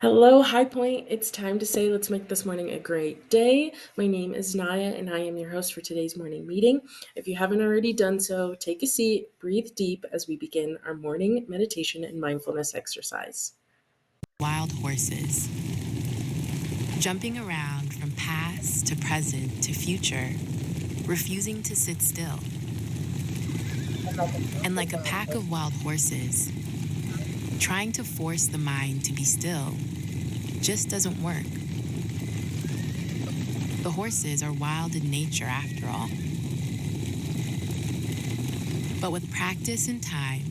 Hello, High Point. It's time to say, let's make this morning a great day. My name is Naya, and I am your host for today's morning meeting. If you haven't already done so, take a seat, breathe deep as we begin our morning meditation and mindfulness exercise. Wild horses, jumping around from past to present to future, refusing to sit still. And like a pack of wild horses, trying to force the mind to be still just doesn't work. The horses are wild in nature after all. But with practice and time,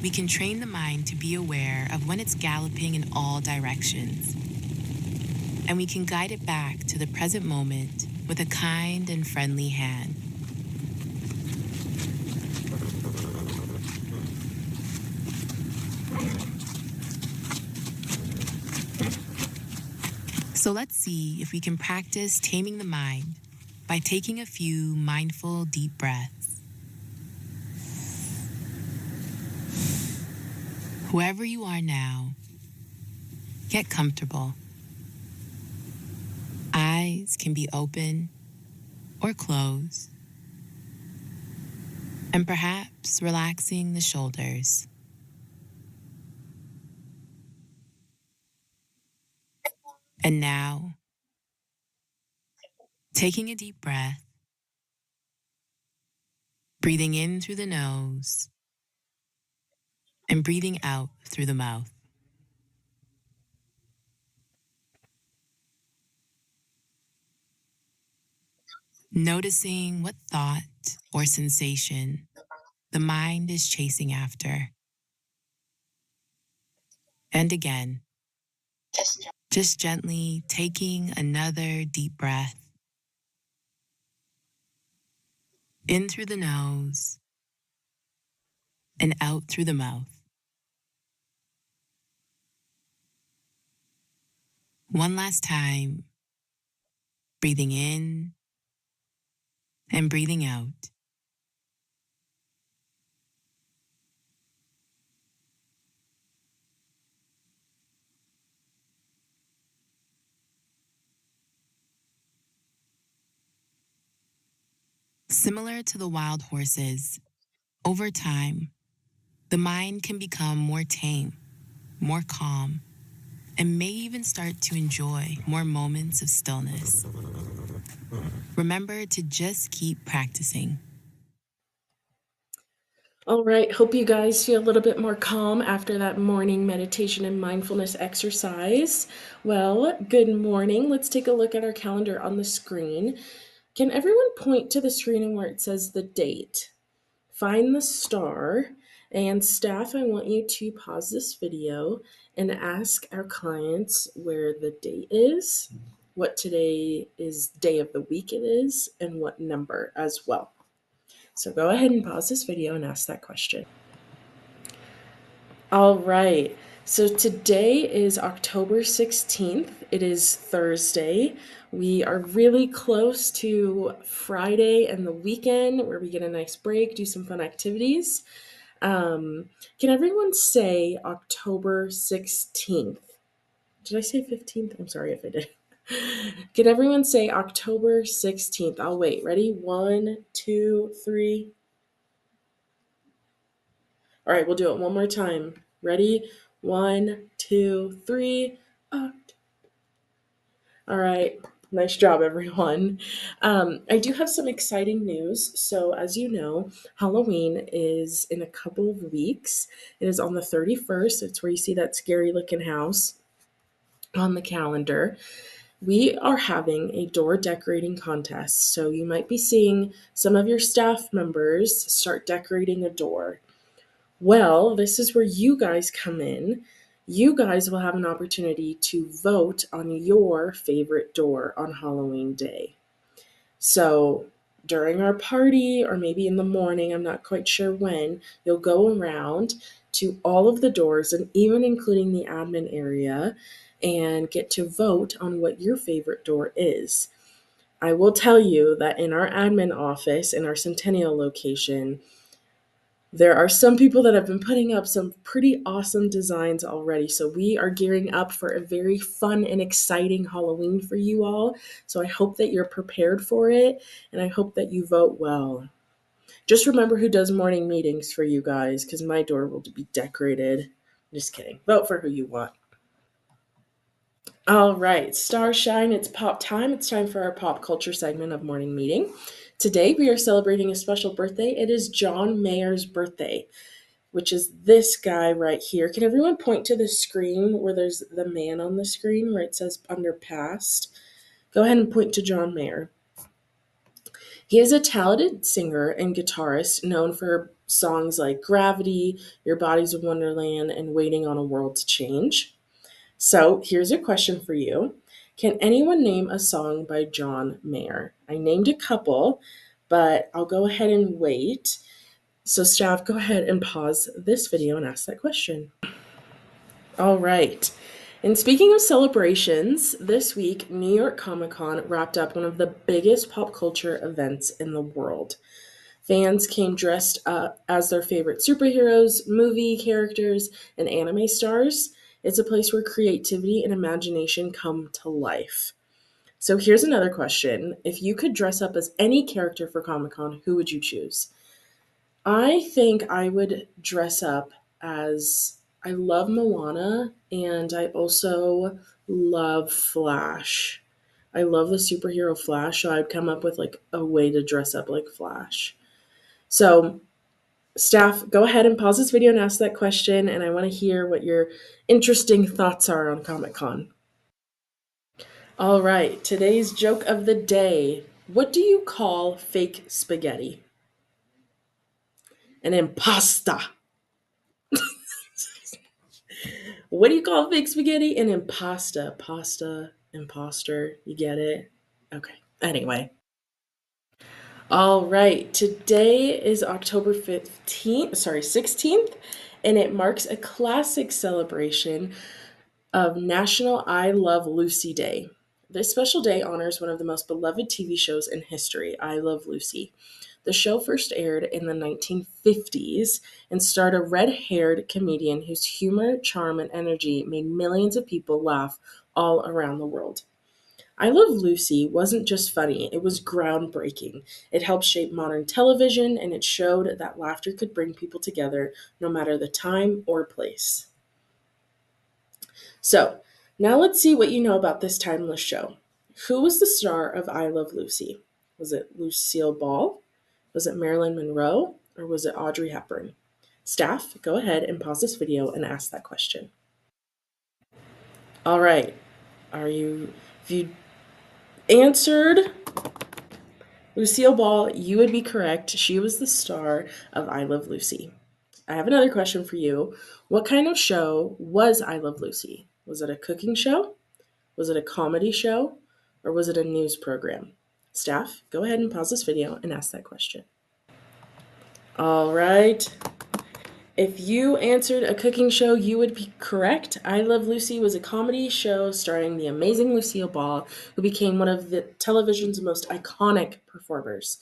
we can train the mind to be aware of when it's galloping in all directions. And we can guide it back to the present moment with a kind and friendly hand. So let's see if we can practice taming the mind by taking a few mindful deep breaths. Whoever you are now, get comfortable. Eyes can be open or closed, and perhaps relaxing the shoulders. And now, taking a deep breath, breathing in through the nose and breathing out through the mouth. Noticing what thought or sensation the mind is chasing after. And again, just gently taking another deep breath in through the nose and out through the mouth. One last time, breathing in and breathing out. Similar to the wild horses, over time, the mind can become more tame, more calm, and may even start to enjoy more moments of stillness. Remember to just keep practicing. All right, hope you guys feel a little bit more calm after that morning meditation and mindfulness exercise. Well, good morning. Let's take a look at our calendar on the screen. Can everyone point to the screen where it says the date? Find the star, and staff, I want you to pause this video and ask our clients where the date is, what today is day of the week it is, and what number as well. So go ahead and pause this video and ask that question. All right. So today is October 16th. It is Thursday. We are really close to Friday and the weekend where we get a nice break, do some fun activities. Can everyone say October 16th? Did I say 15th? I'm sorry if I did. Can everyone say October 16th? I'll wait. Ready? One, two, three. All right, we'll do it one more time. Ready? One, two, three. All right. Nice job, everyone. I do have some exciting news. So, as you know, Halloween is in a couple of weeks. It is on the 31st. It's where you see that scary looking house on the calendar. We are having a door decorating contest. So, you might be seeing some of your staff members start decorating a door. Well, this is where you guys come in. You guys will have an opportunity to vote on your favorite door on Halloween Day. So, during our party, or maybe in the morning, I'm not quite sure when, you'll go around to all of the doors and even including the admin area and get to vote on what your favorite door is. I will tell you that in our admin office, in our Centennial location, There are some people that have been putting up some pretty awesome designs already. So we are gearing up for a very fun and exciting Halloween for you all. So I hope that you're prepared for it and I hope that you vote well. Just remember who does morning meetings for you guys because my door will be decorated. Just kidding. Vote for who you want. All right, Starshine, it's pop time. It's time for our pop culture segment of morning meeting. Today we are celebrating a special birthday. It is John Mayer's birthday, which is this guy right here. Can everyone point to the screen where there's the man on the screen where it says under past? Go ahead and point to John Mayer. He is a talented singer and guitarist known for songs like Gravity, Your Body's a Wonderland, and Waiting on a World to Change. So here's a question for you. Can anyone name a song by John Mayer? I named a couple, but I'll go ahead and wait. So, staff, go ahead and pause this video and ask that question. All right. And speaking of celebrations, this week, New York Comic Con wrapped up one of the biggest pop culture events in the world. Fans came dressed up as their favorite superheroes, movie characters, and anime stars. It's a place where creativity and imagination come to life. So here's another question. If you could dress up as any character for Comic Con, who would you choose? I think I would dress up as I love Moana and I also love Flash. I love the superhero Flash, so I'd come up with like a way to dress up like Flash. So, staff, go ahead and pause this video and ask that question, and I want to hear what your interesting thoughts are on Comic Con. All right, today's joke of the day. What do you call fake spaghetti? An impasta. What do you call fake spaghetti? An impasta. Pasta, imposter. You get it? Okay. Anyway. All right. Today is October 15th, sorry, 16th, and it marks a classic celebration of National I Love Lucy Day. This special day honors one of the most beloved TV shows in history, I Love Lucy. The show first aired in the 1950s and starred a red haired comedian whose humor, charm, and energy made millions of people laugh all around the world. I Love Lucy wasn't just funny, it was groundbreaking. It helped shape modern television and it showed that laughter could bring people together no matter the time or place. So, now let's see what you know about this timeless show. Who was the star of I Love Lucy? Was it Lucille Ball? Was it Marilyn Monroe? Or was it Audrey Hepburn? Staff, go ahead and pause this video and ask that question. All right. If you answered Lucille Ball, you would be correct. She was the star of I Love Lucy. I have another question for you. What kind of show was I Love Lucy? Was it a cooking show? Was it a comedy show? Or was it a news program? Staff, go ahead and pause this video and ask that question. All right. If you answered a cooking show, you would be correct. I Love Lucy was a comedy show starring the amazing Lucille Ball, who became one of the television's most iconic performers.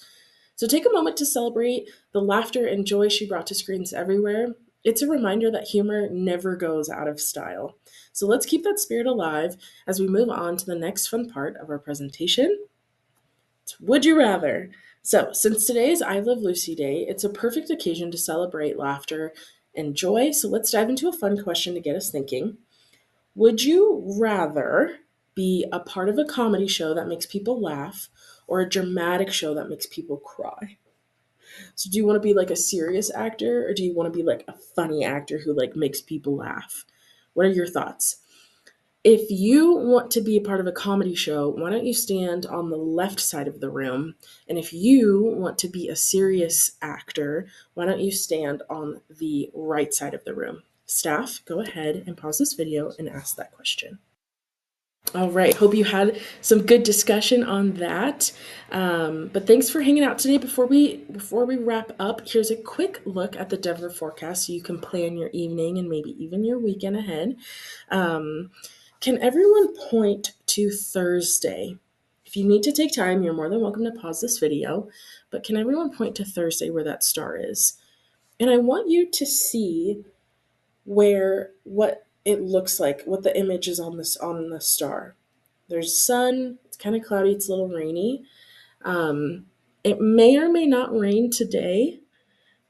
So take a moment to celebrate the laughter and joy she brought to screens everywhere. It's a reminder that humor never goes out of style. So let's keep that spirit alive as we move on to the next fun part of our presentation. It's Would You Rather? So, since today is I Love Lucy Day, it's a perfect occasion to celebrate laughter and joy. So let's dive into a fun question to get us thinking. Would you rather be a part of a comedy show that makes people laugh or a dramatic show that makes people cry? So do you want to be like a serious actor or do you want to be like a funny actor who like makes people laugh? What are your thoughts? If you want to be a part of a comedy show, why don't you stand on the left side of the room? And if you want to be a serious actor, why don't you stand on the right side of the room? Staff, go ahead and pause this video and ask that question. All right. Hope you had some good discussion on that. But thanks for hanging out today. Before we wrap up, here's a quick look at the Denver forecast so you can plan your evening and maybe even your weekend ahead. Um, can everyone point to Thursday? If you need to take time, you're more than welcome to pause this video. But can everyone point to Thursday where that star is? And I want you to see where what it looks like, what the image is on the star. There's sun, it's kind of cloudy, it's a little rainy. Um, it may or may not rain today,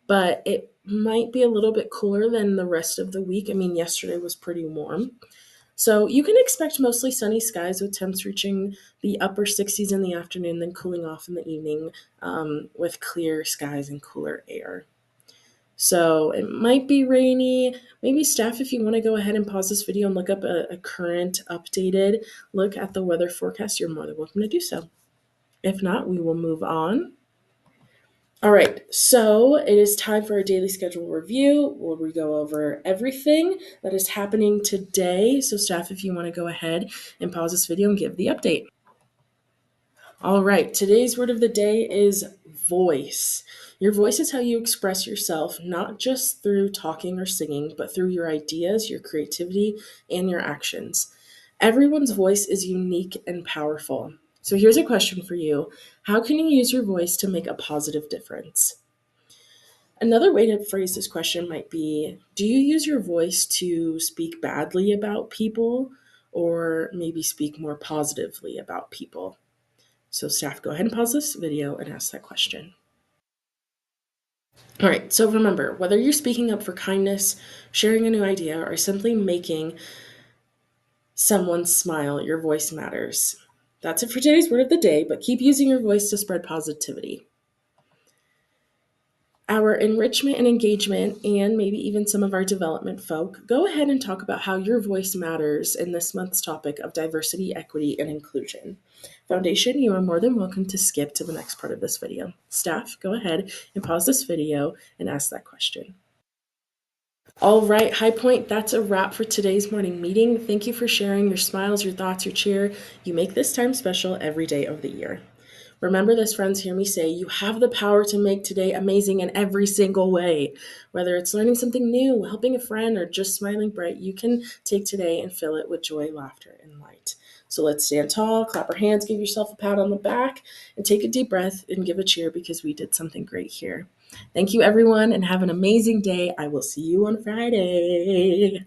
but it might be a little bit cooler than the rest of the week. I mean, yesterday was pretty warm. So you can expect mostly sunny skies with temps reaching the upper 60s in the afternoon, then cooling off in the evening with clear skies and cooler air. So it might be rainy. Maybe staff, if you want to go ahead and pause this video and look up a current updated look at the weather forecast, you're more than welcome to do so. If not, we will move on. All right, so it is time for our daily schedule review where we go over everything that is happening today. So, staff, if you want to go ahead and pause this video and give the update. All right, today's word of the day is voice. Your voice is how you express yourself, not just through talking or singing, but through your ideas, your creativity, and your actions. Everyone's voice is unique and powerful. So here's a question for you. How can you use your voice to make a positive difference? Another way to phrase this question might be, do you use your voice to speak badly about people or maybe speak more positively about people? So, staff, go ahead and pause this video and ask that question. All right, so remember, whether you're speaking up for kindness, sharing a new idea, or simply making someone smile, your voice matters. That's it for today's word of the day, but keep using your voice to spread positivity. Our enrichment and engagement, and maybe even some of our development folk, go ahead and talk about how your voice matters in this month's topic of diversity, equity, and inclusion. Foundation, you are more than welcome to skip to the next part of this video. Staff, go ahead and pause this video and ask that question. All right, High Point, that's a wrap for today's morning meeting. Thank you for sharing your smiles, your thoughts, your cheer. You make this time special every day of the year. Remember this, friends, hear me say, you have the power to make today amazing in every single way. Whether it's learning something new, helping a friend, or just smiling bright, you can take today and fill it with joy, laughter, and light. So let's stand tall, clap our hands, give yourself a pat on the back, and take a deep breath and give a cheer because we did something great here. Thank you, everyone, and have an amazing day. I will see you on Friday.